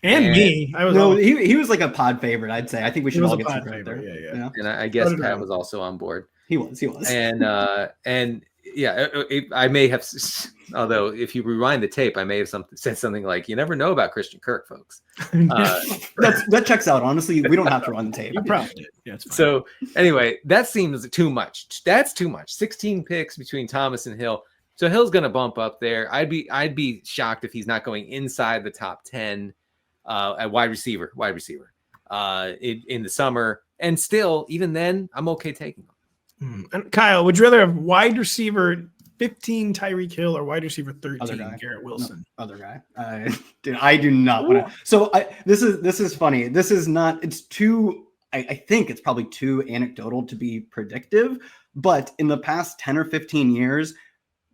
And me. He was like a pod favorite, I'd say. I think we should all get some credit there. Yeah. And I guess Pat was also on board. He was. And I may have, although if you rewind the tape, I may have said something like, "You never know about Christian Kirk, folks." That checks out. Honestly, we don't have to run the tape. You probably did. Yeah, it's fine. So anyway, that seems too much. That's too much. 16 picks between Thomas and Hill. So Hill's going to bump up there. I'd be shocked if he's not going inside the top 10 at wide receiver in the summer. And still, even then, I'm okay taking him. And Kyle, would you rather have wide receiver 15 Tyreek Hill or wide receiver 13 Garrett Wilson? No, other guy. I do not want to. So this is funny. This is not. It's too. I think it's probably too anecdotal to be predictive. But in the past 10 or 15 years,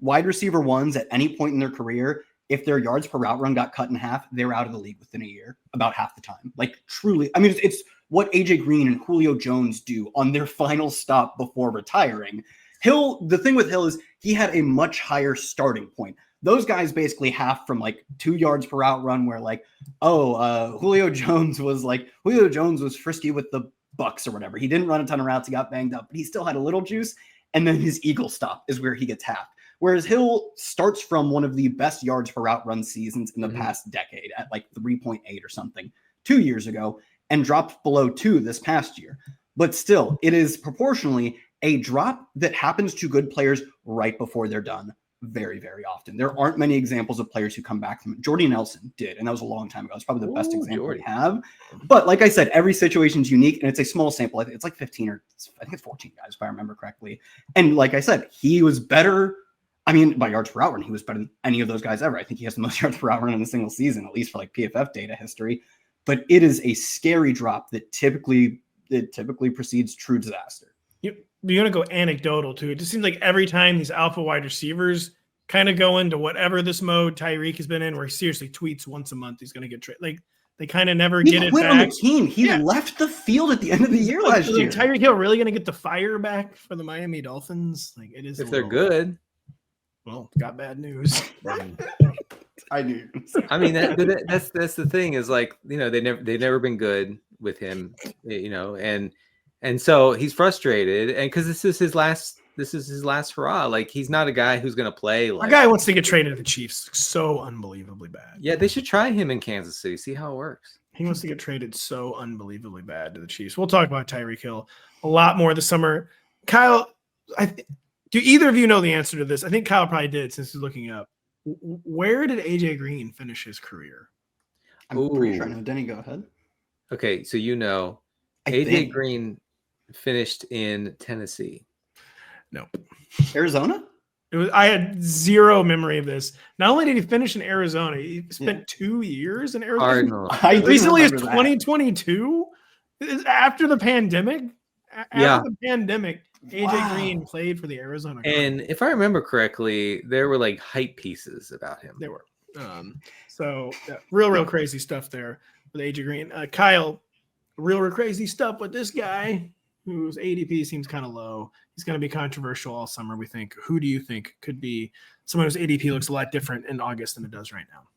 wide receiver ones at any point in their career, if their yards per route run got cut in half, they were out of the league within a year, about half the time. Like truly, I mean, it's what AJ Green and Julio Jones do on their final stop before retiring. Hill, the thing with Hill is he had a much higher starting point. Those guys basically half from like 2 yards per route run where like, Julio Jones was frisky with the Bucks or whatever. He didn't run a ton of routes. He got banged up, but he still had a little juice. And then his Eagle stop is where he gets half. Whereas Hill starts from one of the best yards per route run seasons in the past decade at like 3.8 or something 2 years ago and dropped below 2 this past year. But still, it is proportionally a drop that happens to good players right before they're done very, very often. There aren't many examples of players who come back from it. Jordy Nelson did, and that was a long time ago. It's probably the best example we have. But like I said, every situation is unique, and it's a small sample. It's like 15 or I think it's 14 guys, if I remember correctly. And like I said, he was better. I mean, by yards per route run, he was better than any of those guys ever. I think he has the most yards per route run in a single season, at least for like PFF data history. But it is a scary drop that typically precedes true disaster. You're going to go anecdotal too. It just seems like every time these alpha wide receivers kind of go into whatever this mode Tyreek has been in, where he seriously tweets once a month he's going to get traded. Like they kind of never get it back. On the team. He left the field at the end of the year last year. Tyreek Hill really going to get the fire back for the Miami Dolphins? Like it is if they're good. Well, got bad news. I knew. I mean, that's the thing is like, they've never been good with him, and so he's frustrated, and because this is his last hurrah. Like he's not a guy who's going to play. Like, a guy wants to get traded to the Chiefs so unbelievably bad. Yeah, they should try him in Kansas City, see how it works. He wants to get traded so unbelievably bad to the Chiefs. We'll talk about Tyreek Hill a lot more this summer. Kyle, Do either of you know the answer to this? I think Kyle probably did since he's looking up. Where did AJ Green finish his career? I'm pretty sure I know. Denny, go ahead. Okay, so AJ Green finished in Tennessee. Nope. Arizona? I had zero memory of this. Not only did he finish in Arizona, he spent 2 years in Arizona. Recently is 2022. After the pandemic. After the pandemic, AJ Green played for the Arizona Cardinals. And if I remember correctly, there were like hype pieces about him. There were. So real crazy stuff there with AJ Green. Kyle, real crazy stuff with this guy whose ADP seems kind of low. He's going to be controversial all summer, we think. Who do you think could be someone whose ADP looks a lot different in August than it does right now?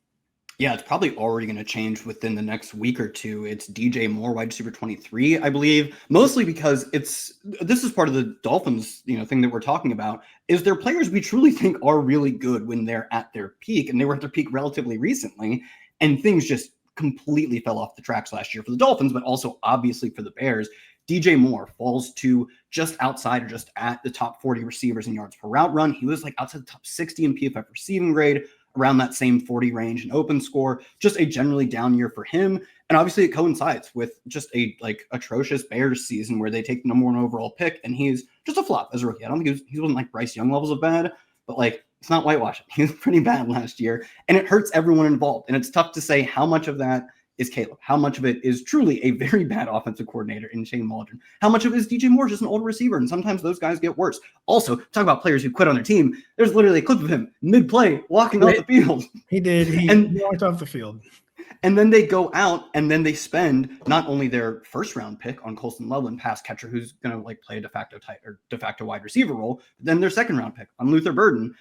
Yeah, it's probably already going to change within the next week or two. It's DJ Moore, wide receiver 23, I believe, mostly because this is part of the Dolphins, thing that we're talking about, is they're players we truly think are really good when they're at their peak, and they were at their peak relatively recently, and things just completely fell off the tracks last year for the Dolphins, but also obviously for the Bears. DJ Moore falls to just outside or just at the top 40 receivers in yards per route run. He was like outside the top 60 in PFF receiving grade, around that same 40 range in open score. Just a generally down year for him. And obviously it coincides with just a atrocious Bears season where they take the #1 overall pick, and he's just a flop as a rookie. I don't think he wasn't like Bryce Young levels of bad, but it's not whitewashing. He was pretty bad last year, and it hurts everyone involved. And it's tough to say how much of that is Caleb, how much of it is truly a very bad offensive coordinator in Shane Waldron, how much of it is DJ Moore, just an old receiver, and sometimes those guys get worse. Also, talk about players who quit on their team. There's literally a clip of him mid-play walking off the field. He did. He walked off the field. And then they go out and then they spend not only their first-round pick on Colston Loveland, pass catcher, who's going to play a de facto wide receiver role, but then their second-round pick on Luther Burden.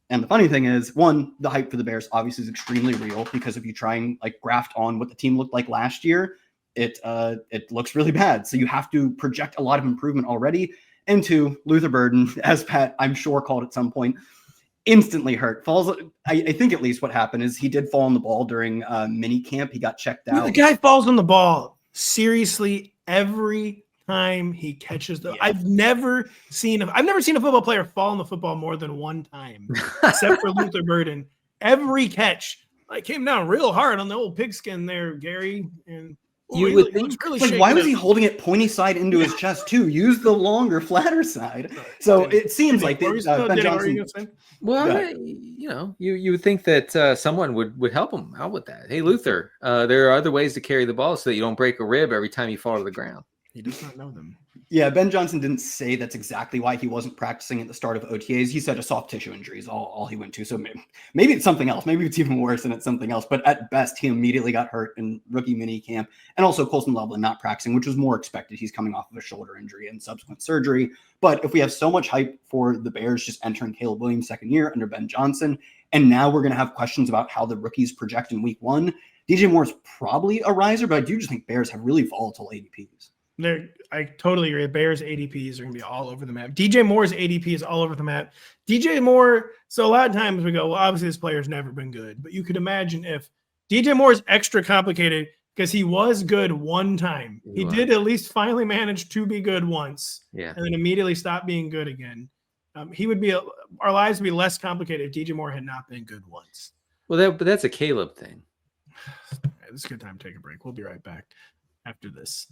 And the funny thing is, one, the hype for the Bears obviously is extremely real, because if you try and graft on what the team looked like last year, it looks really bad. So you have to project a lot of improvement already. And two, Luther Burden, as Pat, I'm sure, called at some point, instantly hurt. Falls. I think at least what happened is he did fall on the ball during mini camp. He got checked out. The guy falls on the ball seriously every time he catches the. Yeah. I've never seen a football player fall on the football more than one time, except for Luther Burden. Every catch came down real hard on the old pigskin there, Gary. And you would think, really why was he holding it pointy side into his chest too? Use the longer, flatter side. So it seems like Ben Johnson. Well, you would think that someone would help him out with that. Hey, Luther, there are other ways to carry the ball so that you don't break a rib every time you fall to the ground. He does not know them. Yeah, Ben Johnson didn't say that's exactly why he wasn't practicing at the start of OTAs. He said a soft tissue injury is all he went to. So maybe it's something else. Maybe it's even worse and it's something else. But at best, he immediately got hurt in rookie mini camp. And also Colston Loveland not practicing, which was more expected. He's coming off of a shoulder injury and subsequent surgery. But if we have so much hype for the Bears just entering Caleb Williams' second year under Ben Johnson, and now we're going to have questions about how the rookies project in week one, DJ Moore is probably a riser, but I do just think Bears have really volatile ADPs. I totally agree. Bears ADPs are going to be all over the map. DJ Moore's ADP is all over the map. DJ Moore, so a lot of times we go, well, obviously this player's never been good. But you could imagine if DJ Moore is extra complicated because he was good one time. He did at least finally manage to be good once. Yeah. And then immediately stop being good again. Our lives would be less complicated if DJ Moore had not been good once. Well, but that's a Caleb thing. This is a good time to take a break. We'll be right back after this.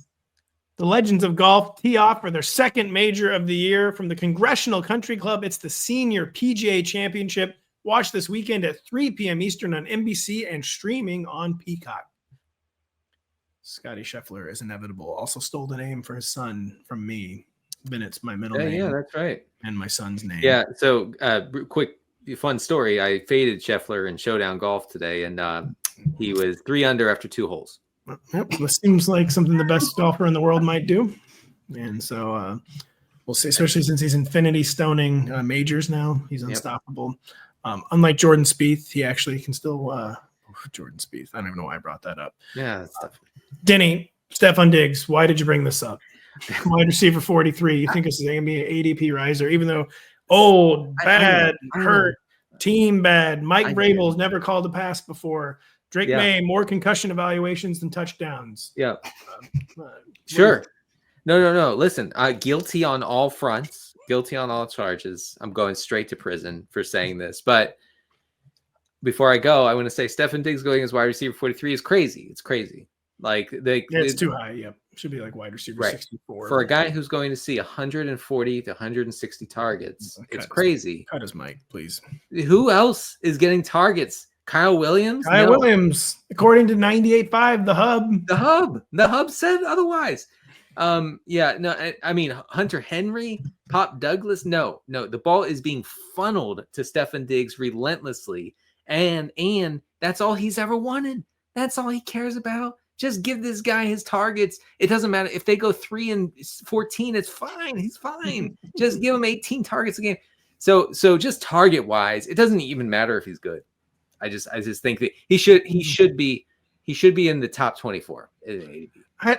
The Legends of Golf tee off for their second major of the year from the Congressional Country Club. It's the Senior PGA Championship. Watch this weekend at 3 p.m. Eastern on NBC and streaming on Peacock. Scotty Scheffler is inevitable. Also stole the name for his son from me. Bennett's my middle name. Yeah, that's right. And my son's name. Yeah, so quick, fun story. I faded Scheffler in Showdown Golf today, and he was 3 under after 2 holes. Yep, this seems like something the best golfer in the world might do. And so we'll see, especially since he's infinity stoning majors now. He's unstoppable. Yep. Unlike Jordan Spieth, he actually can still Jordan Spieth. I don't even know why I brought that up. Yeah, that's tough. Denny, Stefon Diggs, why did you bring this up? Wide receiver 43. You think this is going to be an ADP riser, even though old, bad, hurt, team bad. Mike Vrabel's never called a pass before. Drake May, more concussion evaluations than touchdowns. Yeah. Sure. No. Listen, guilty on all fronts. guilty on all charges. I'm going straight to prison for saying this. But before I go, I want to say Stefon Diggs going as wide receiver 43 is crazy. It's crazy. Like it's too high. Yep, should be like wide receiver 64 for a guy who's going to see 140 to 160 targets. It's crazy. Cut his mic, please. Who else is getting targets? Kyle Williams. Williams, according to 98.5, the hub said otherwise. I mean Hunter Henry, Pop Douglas. No, the ball is being funneled to Stefon Diggs relentlessly, and that's all he's ever wanted. That's all he cares about. Just give this guy his targets. It doesn't matter if they go 3 and 14. It's fine. He's fine. Just give him 18 targets a game. So just target wise, it doesn't even matter if he's good. I just think that he should be in the top 24 in ADP.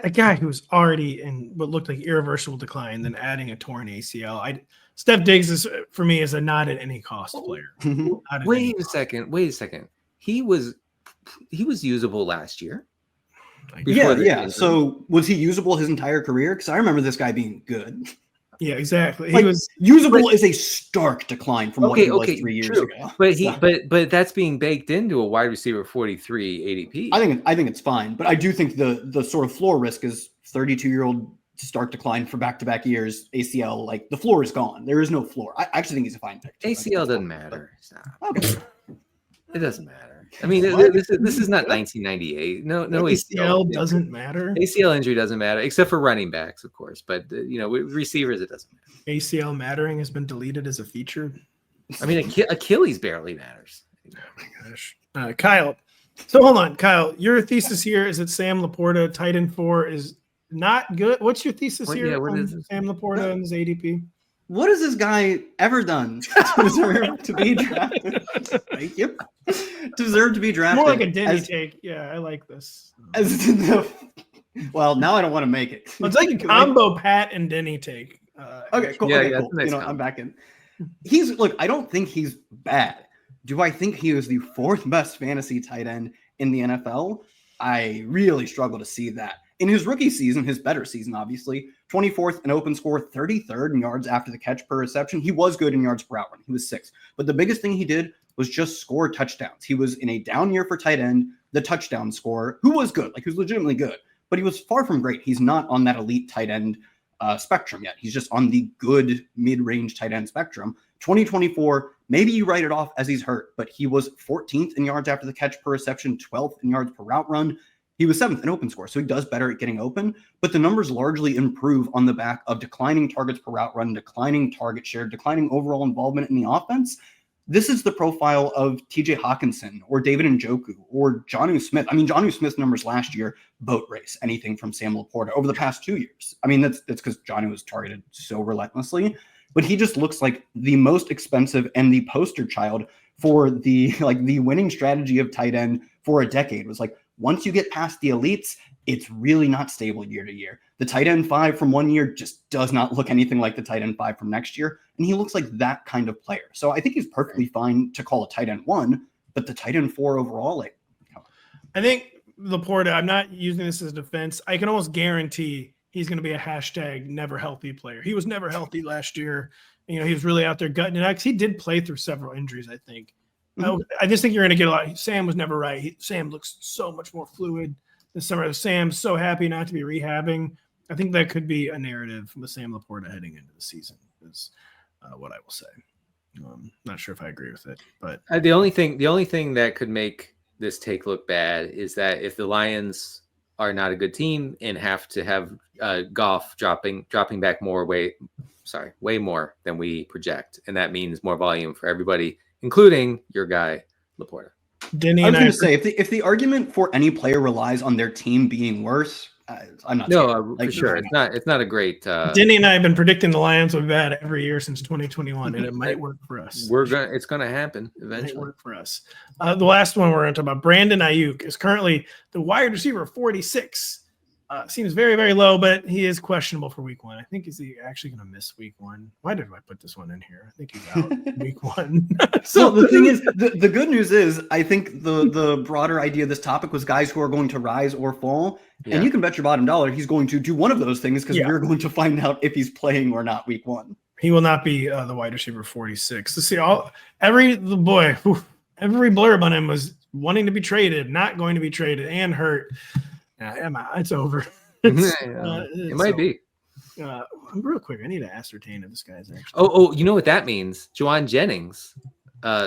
A guy who's already in what looked like irreversible decline, then adding a torn ACL. Steph Diggs is for me is a not at any cost player. Wait a second. He was usable last year. Yeah. So was he usable his entire career? Because I remember this guy being good. Yeah, exactly. He was usable is a stark decline from what he was 3 years ago. But that's being baked into a wide receiver 43 ADP. I think it's fine, but I do think the sort of floor risk is 32-year-old stark decline for back-to-back years. ACL, like the floor is gone. There is no floor. I actually think he's a fine pick. ACL doesn't matter. Okay. It doesn't matter. I mean, this is not 1998. No ACL doesn't matter. ACL injury doesn't matter, except for running backs, of course. But with receivers, it doesn't matter. ACL mattering has been deleted as a feature. I mean, Achilles barely matters. Oh my gosh, Kyle. So hold on, Kyle. Your thesis here is that Sam LaPorta, tight end 4, is not good. What's your thesis here? Yeah, what is Sam LaPorta and his ADP? What has this guy ever done to deserve to be drafted? Thank you. Deserve to be drafted. More like a Denny take. Yeah, I like this. Well, now I don't want to make it. It's like a combo Pat and Denny take. Okay, cool. Cool. Nice I'm back in. I don't think he's bad. Do I think he was the 4th best fantasy tight end in the NFL? I really struggle to see that. In his rookie season, his better season, obviously, 24th in open score, 33rd in yards after the catch per reception. He was good in yards per out run. He was 6th. But the biggest thing he did was just score touchdowns. He was in a down year for tight end, the touchdown scorer, who was good. He was legitimately good. But he was far from great. He's not on that elite tight end spectrum yet. He's just on the good mid-range tight end spectrum. 2024, maybe you write it off as he's hurt, but he was 14th in yards after the catch per reception, 12th in yards per route run. He was 7th in open score, so he does better at getting open, but the numbers largely improve on the back of declining targets per route run, declining target share, declining overall involvement in the offense. This is the profile of TJ Hawkinson or David Njoku or Jonnu Smith. I mean, Jonnu Smith's numbers last year, boat race, anything from Sam LaPorta over the past 2 years. I mean, that's because Jonnu was targeted so relentlessly, but he just looks like the most expensive and the poster child for the winning strategy of tight end for a decade. Was like, once you get past the elites, it's really not stable year to year. The tight end 5 from one year just does not look anything like the tight end 5 from next year. And he looks like that kind of player. So I think he's perfectly fine to call a tight end 1, but the tight end 4 overall, I think LaPorta, I'm not using this as defense. I can almost guarantee he's going to be a hashtag never healthy player. He was never healthy last year. He was really out there gutting it out because he did play through several injuries, I think. Mm-hmm. I just think you're going to get a lot. Sam was never right. Sam looks so much more fluid this summer. Sam's so happy not to be rehabbing. I think that could be a narrative with Sam LaPorta heading into the season is what I will say. Not sure if I agree with it, but the only thing that could make this take look bad is that if the Lions are not a good team and have to have Goff dropping back way more than we project, and that means more volume for everybody, including your guy LaPorta. Denny I was going to say, if the argument for any player relies on their team being worse, I'm not. No, for sure. It's not a great. Denny and I have been predicting the Lions will be bad every year since 2021, and it might work for us. It's gonna happen eventually. It might work for us. The last one we're going to talk about, Brandon Aiyuk, is currently the wide receiver 46. Seems very, very low, but he is questionable for week 1. I think is he actually going to miss week 1? Why did I put this one in here? I think he's out week 1. So the thing is, the good news is, I think the broader idea of this topic was guys who are going to rise or fall. Yeah. And you can bet your bottom dollar he's going to do one of those things because we're going to find out if he's playing or not week 1. He will not be the wide receiver 46. Let's see. Every blurb on him was wanting to be traded, not going to be traded, and hurt. It's over. It might be. Real quick, I need to ascertain if this guy's actually. Oh, you know what that means? Juwan Jennings,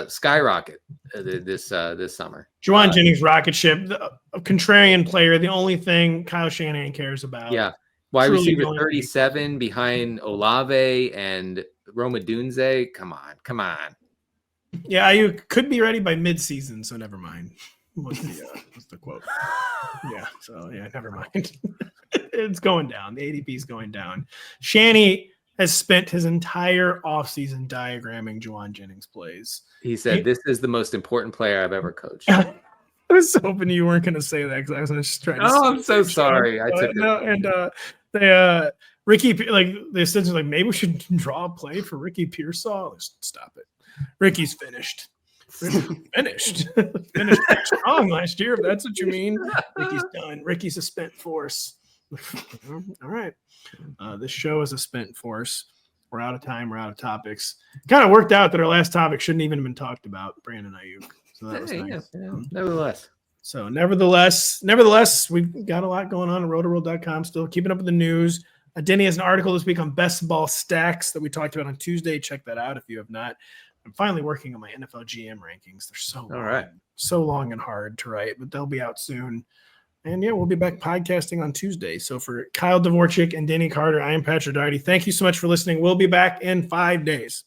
skyrocket this summer. Juwan Jennings, rocket ship, a contrarian player. The only thing Kyle Shanahan cares about. Yeah. Wide receiver 37 behind Olave and Roma Dunze. Come on. Yeah, you could be ready by mid-season, so never mind. What's the quote? Yeah, so never mind. It's going down. The ADP is going down. Shanny has spent his entire offseason diagramming Juwan Jennings plays. He said, "This is the most important player I've ever coached." I was hoping you weren't going to say that because I was just trying to. Oh, I'm so sorry. I took it. And Ricky, like the assistant's like, maybe we should draw a play for Ricky Pearsall. Stop it. Ricky's finished. Finished strong last year, if that's what you mean. Ricky's done. Ricky's a spent force. All right. This show is a spent force. We're out of time. We're out of topics. Kind of worked out that our last topic shouldn't even have been talked about, Brandon Aiyuk. So that was nice. Nevertheless. So nevertheless, we've got a lot going on at Rotoworld.com still, keeping up with the news. Denny has an article this week on best ball stacks that we talked about on Tuesday. Check that out if you have not. I'm finally working on my NFL GM rankings. They're so long and hard to write, but they'll be out soon. And we'll be back podcasting on Tuesday. So for Kyle Dvorchak and Denny Carter, I am Patrick Daugherty. Thank you so much for listening. We'll be back in 5 days.